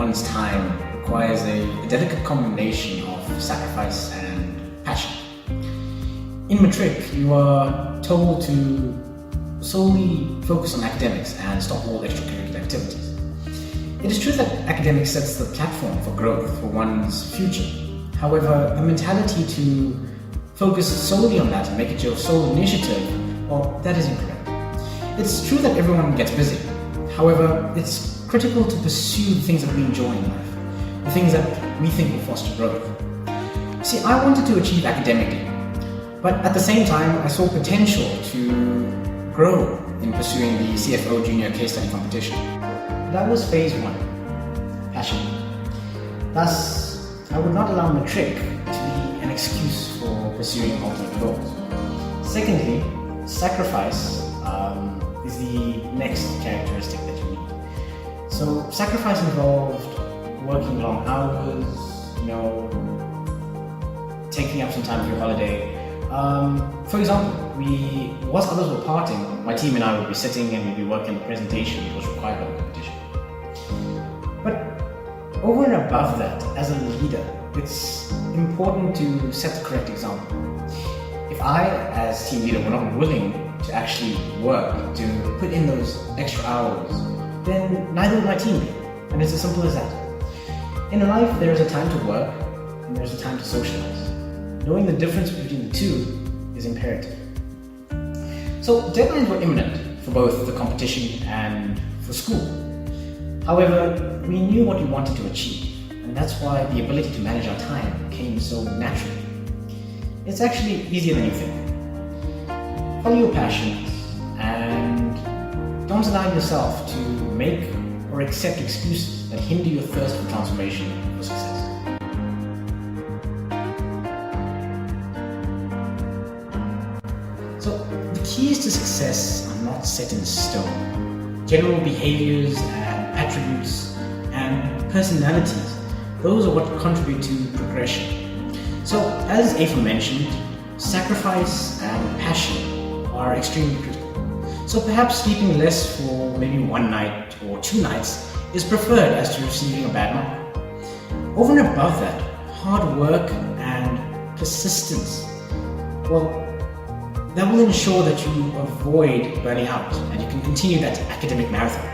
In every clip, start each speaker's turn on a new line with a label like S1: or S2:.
S1: one's time requires a delicate combination of sacrifice and passion. In MATRIC, you are told to solely focus on academics and stop all extracurricular activities. It is true that academics sets the platform for growth for one's future. However, the mentality to focus solely on that and make it your sole initiative, well, that is incorrect. It's true that everyone gets busy. However, it's critical to pursue the things that we enjoy in life, the things that we think will foster growth. See, I wanted to achieve academically, but at the same time, I saw potential to grow in pursuing the CFO Junior Case Study Competition. That was phase one, passion. Thus, I would not allow MATRIC to be an excuse for pursuing ultimate goals. Secondly, sacrifice is the next characteristic that you need. So sacrifice involved working long hours, taking up some time for your holiday. For example, whilst others were partying, my team and I would be sitting and we'd be working on the presentation that was required by the competition. But over and above that, as a leader, it's important to set the correct example. If I, as team leader, were not willing to actually work, to put in those extra hours, then neither would my team be. And it's as simple as that. In life, there is a time to work and there's a time to socialize. Knowing the difference between the two is imperative. So deadlines were imminent for both the competition and for school. However, we knew what we wanted to achieve, and that's why the ability to manage our time came so naturally. It's actually easier than you think. Follow your passions and don't allow yourself to make or accept excuses that hinder your thirst for transformation or success. So the keys to success are not set in stone. General behaviors and attributes and personalities, those are what contribute to progression. So as aforementioned, sacrifice and passion are extremely critical. So perhaps sleeping less for maybe one night or 2 nights is preferred as to receiving a bad mark. Over and above that, hard work and persistence, well, that will ensure that you avoid burning out and you can continue that academic marathon.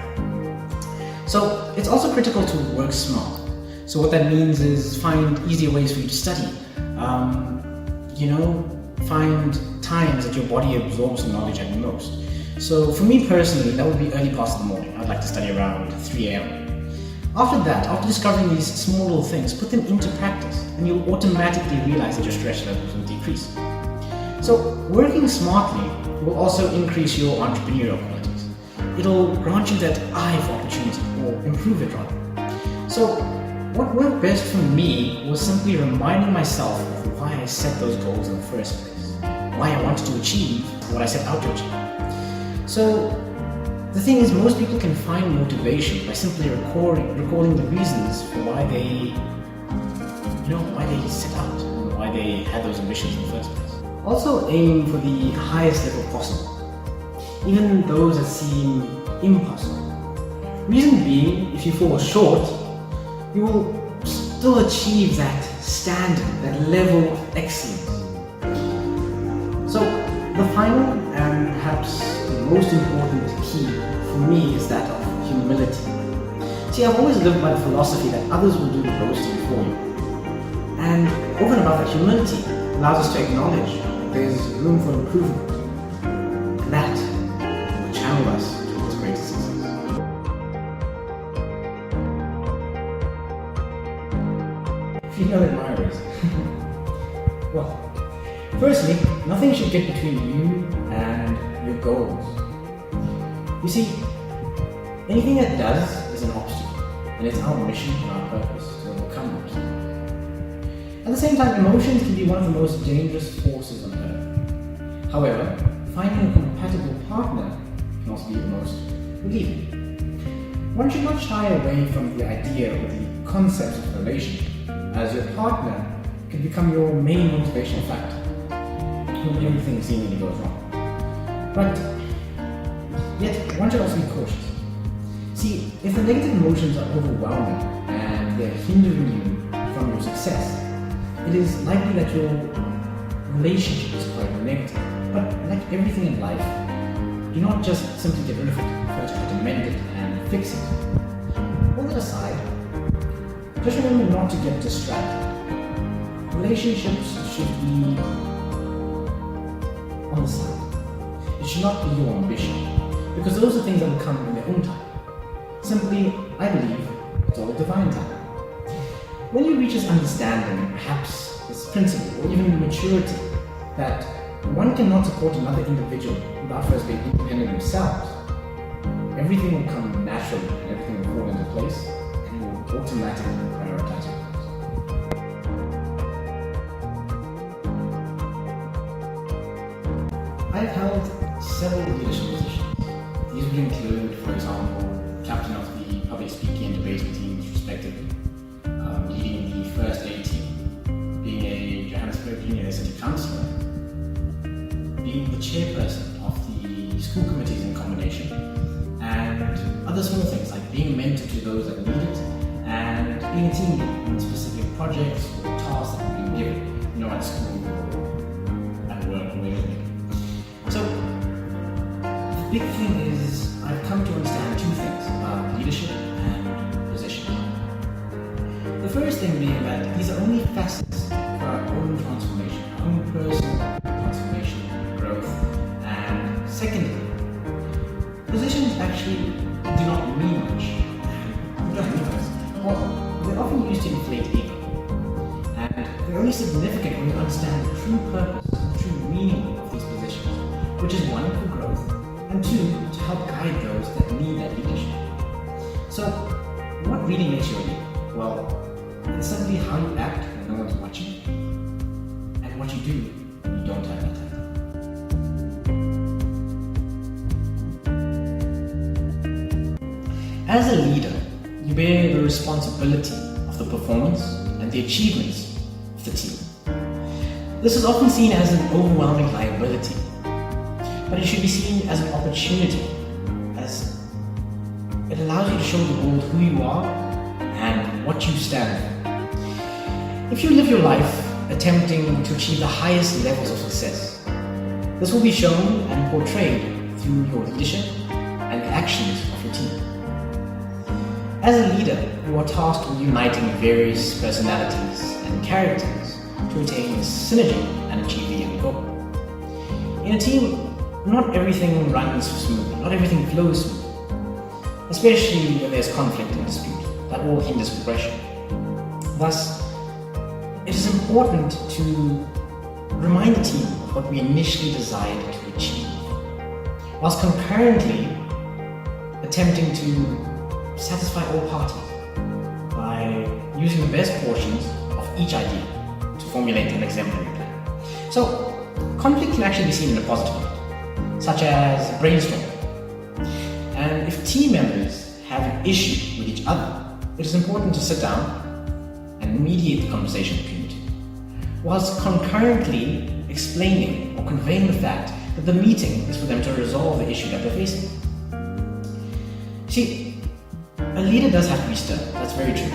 S1: So it's also critical to work smart. So what that means is find easier ways for you to study. Find times that your body absorbs the knowledge at the most. So for me personally, that would be early parts of the morning. I'd like to study around 3 a.m. After that, after discovering these small little things, put them into practice and you'll automatically realize that your stress levels will decrease. So working smartly will also increase your entrepreneurial qualities. It'll grant you that eye for opportunity, or improve it rather. So what worked best for me was simply reminding myself of why I set those goals in the first place, why I wanted to achieve what I set out to achieve. So the thing is, most people can find motivation by simply recalling the reasons for why they set out, and why they had those ambitions in the first place. Also aim for the highest level possible, even those that seem impossible. Reason being, if you fall short, you will still achieve that standard, that level of excellence. So the final and perhaps the most important key for me is that of humility. See, I've always lived by the philosophy that others will do the boasting for you. And over and above that, humility allows us to acknowledge that there's room for improvement. And that will channel us towards greater success. Female admirers. Well, firstly, nothing should get between you and your goals. You see, anything that does is an obstacle, and it's our mission and our purpose to overcome obstacles. At the same time, emotions can be one of the most dangerous forces on earth. However, finding a compatible partner can also be the most relieving. One should not shy away from the idea or the concept of a relationship, as your partner can become your main motivational factor when everything seemingly goes wrong. But yet, one should also be cautious. See, if the negative emotions are overwhelming and and they're hindering you from your success, it is likely that your relationship is quite negative. But like everything in life, do not just simply get rid of it, but try to mend it and fix it. All that aside, just remember not to get distracted. Relationships should be on the side. It should not be your ambition, because those are things that will come in their own time. Simply, I believe, it's all divine time. When you reach this understanding, perhaps this principle, or even maturity, that one cannot support another individual without first being independent themselves, everything will come naturally and everything will fall into place, and you will automatically prioritize your goals. I've held several leadership positions. These would include, for example, captain of the public speaking and debating teams, respectively, leading the first aid team, being a Johannesburg University councillor, being the chairperson of the school committees in combination, and other small things like being a mentor to those that need it, and being a team lead in specific projects or tasks that have been given, at school or at work or wherever. So, the big thing is I've come to understand two things about leadership and position. The first thing being that these are only facets for our own transformation, our own personal transformation, growth, and secondly, positions actually do not mean much. Well, they're often used to inflate ego, and they're only significant when you understand the true purpose, the true meaning of these positions, which is one, for growth, and two, to help guide those that need that leadership. So, what really makes you a leader? Well, it's simply how you act when no one's watching, and what you do when you don't have that time. As a leader, you bear the responsibility of the performance and the achievements of the team. This is often seen as an overwhelming liability, but it should be seen as an opportunity, as it allows you to show the world who you are and what you stand for. If you live your life attempting to achieve the highest levels of success, this will be shown and portrayed through your leadership and the actions of your team. As a leader, you are tasked with uniting various personalities and characters to attain synergy and achieve the end goal. In a team, not everything runs smoothly, not everything flows smoothly, especially when there's conflict and dispute. That all hinders progression. Thus, it is important to remind the team of what we initially desired to achieve, whilst concurrently attempting to satisfy all parties by using the best portions of each idea to formulate an exemplary plan. So, conflict can actually be seen in a positive light, such as brainstorming. And if team members have an issue with each other, it is important to sit down and mediate the conversation between the two, whilst concurrently explaining or conveying the fact that the meeting is for them to resolve the issue that they're facing. See, a leader does have to be stern, that's very true.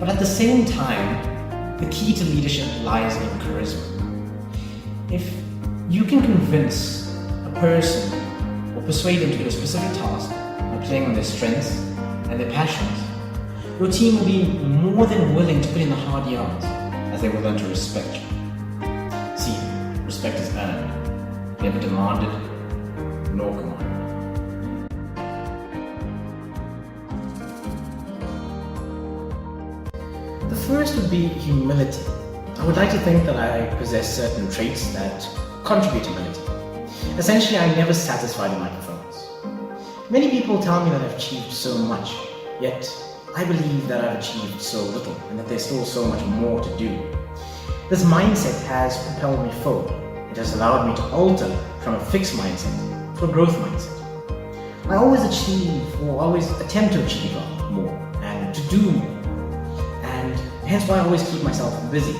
S1: But at the same time, the key to leadership lies in charisma. If you can convince a person or persuade them to do a specific task by playing on their strengths and their passions, your team will be more than willing to put in the hard yards, as they will learn to respect you. See, respect is earned, never demanded, nor commanded. The first would be humility. I would like to think that I possess certain traits that contribute to humility. Essentially, I'm never satisfied in my performance. Many people tell me that I've achieved so much, yet I believe that I've achieved so little and that there's still so much more to do. This mindset has propelled me forward. It has allowed me to alter from a fixed mindset to a growth mindset. I always achieve or always attempt to achieve more and to do more. And hence why I always keep myself busy.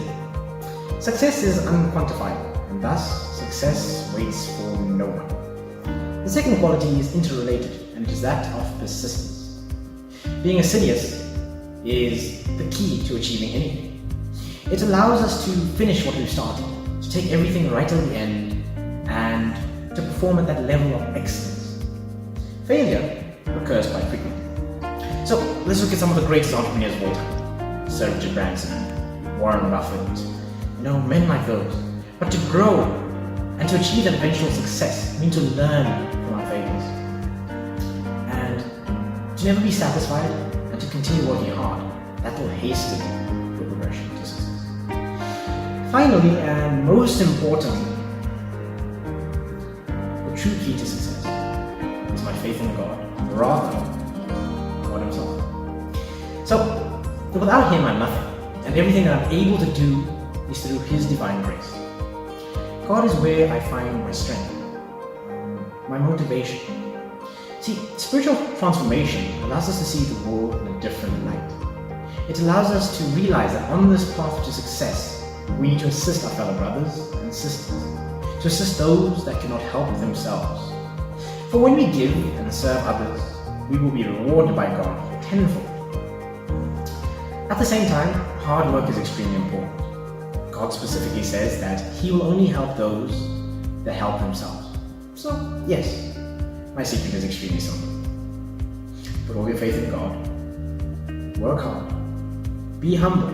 S1: Success is unquantifiable, and thus success waits for no one. The second quality is interrelated, and it is that of persistence. Being assiduous is the key to achieving anything. It allows us to finish what we've started, to take everything right till the end, and to perform at that level of excellence. Failure occurs quite frequently. So let's look at some of the greatest entrepreneurs of all time. Sir Richard Branson, Warren Buffett, men like those. But to grow and to achieve that eventual success, we need to learn from our failures. And to never be satisfied and to continue working hard. That will hasten your progression to success. Finally, and most importantly, the true key to success is my faith in God, rather than God Himself. So, without Him, I'm nothing, and everything that I'm able to do is through His divine grace. God is where I find my strength, my motivation. See, spiritual transformation allows us to see the world in a different light. It allows us to realize that on this path to success, we need to assist our fellow brothers and sisters, to assist those that cannot help themselves. For when we give and serve others, we will be rewarded by God tenfold. At the same time, hard work is extremely important. God specifically says that He will only help those that help themselves. So, yes, my secret is extremely simple. Put all your faith in God, work hard, be humble,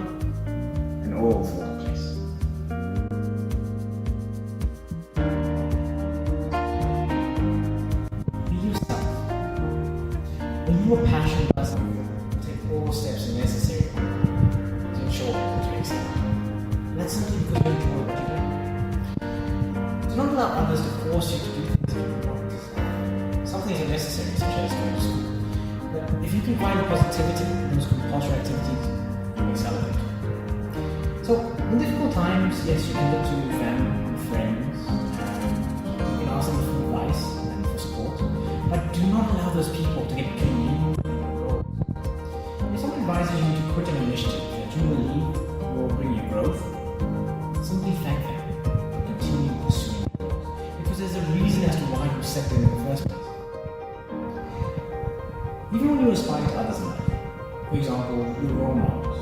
S1: and all will fall in place. Be yourself. When you are passionate about something, take all steps necessary to ensure that you excel. That's simply because you enjoy what you do. Do not allow others to force you to do things that you want. Some things are necessary, such as going to school. But if you can find positivity in those compulsory activities, you will excel at it. So, in difficult times, yes, you can look to family and friends, you can ask them for advice and for support, but do not allow those people to get between you and your goals. If someone advises you to quit an initiative that you believe will bring you growth, simply thank them and continue pursuing your goals, because there's a reason as to why you set them in the first place. Even when you aspire to others in life, for example, your role models,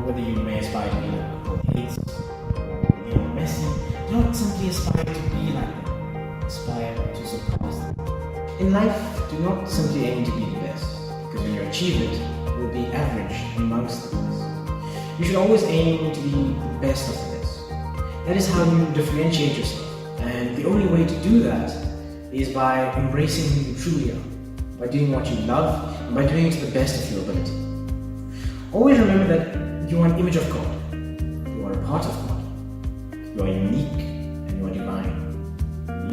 S1: whether you may aspire to be like Bill Gates or Messi, do not simply aspire to be like them, aspire to surpass them. In life, do not simply aim to be the best, because when you achieve it, you will be average amongst the best. You should always aim to be the best of the best. That is how you differentiate yourself, and the only way to do that is by embracing who you truly are, by doing what you love, and by doing it to the best of your ability. Always remember that you are an image of God. You are a part of God. You are unique and you are divine.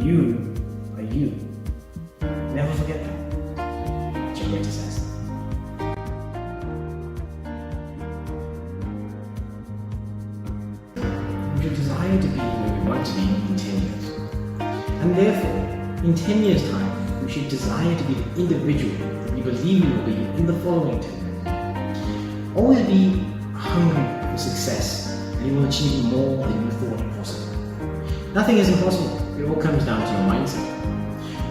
S1: You are you. Never forget that. It's your greatest asset. We should desire to be where we want to be in 10 years. And therefore, in 10 years' time, we should desire to be the individual that we believe we will be in the following 10 years. Always be hungry for success, and you will achieve more than you thought possible. Nothing is impossible. It all comes down to your mindset.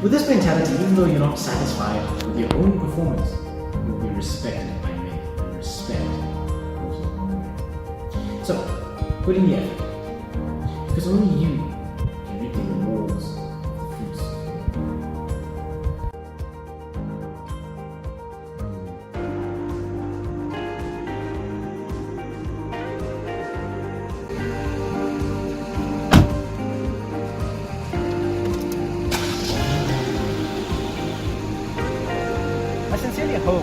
S1: With this mentality, even though you're not satisfied with your own performance, you will be respected by many, and respect goes a long way. So, put in the effort, because only you can reap the rewards of the fruits of your labor.
S2: I sincerely hope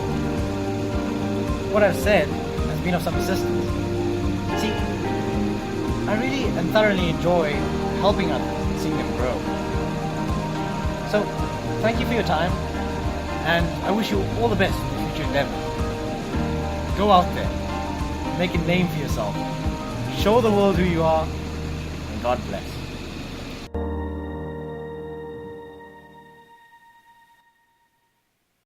S2: what I've said has been of some assistance. See, I really and thoroughly enjoy helping others and seeing them grow. So, thank you for your time, and I wish you all the best in your future endeavors. Go out there, make a name for yourself, show the world who you are, and God bless.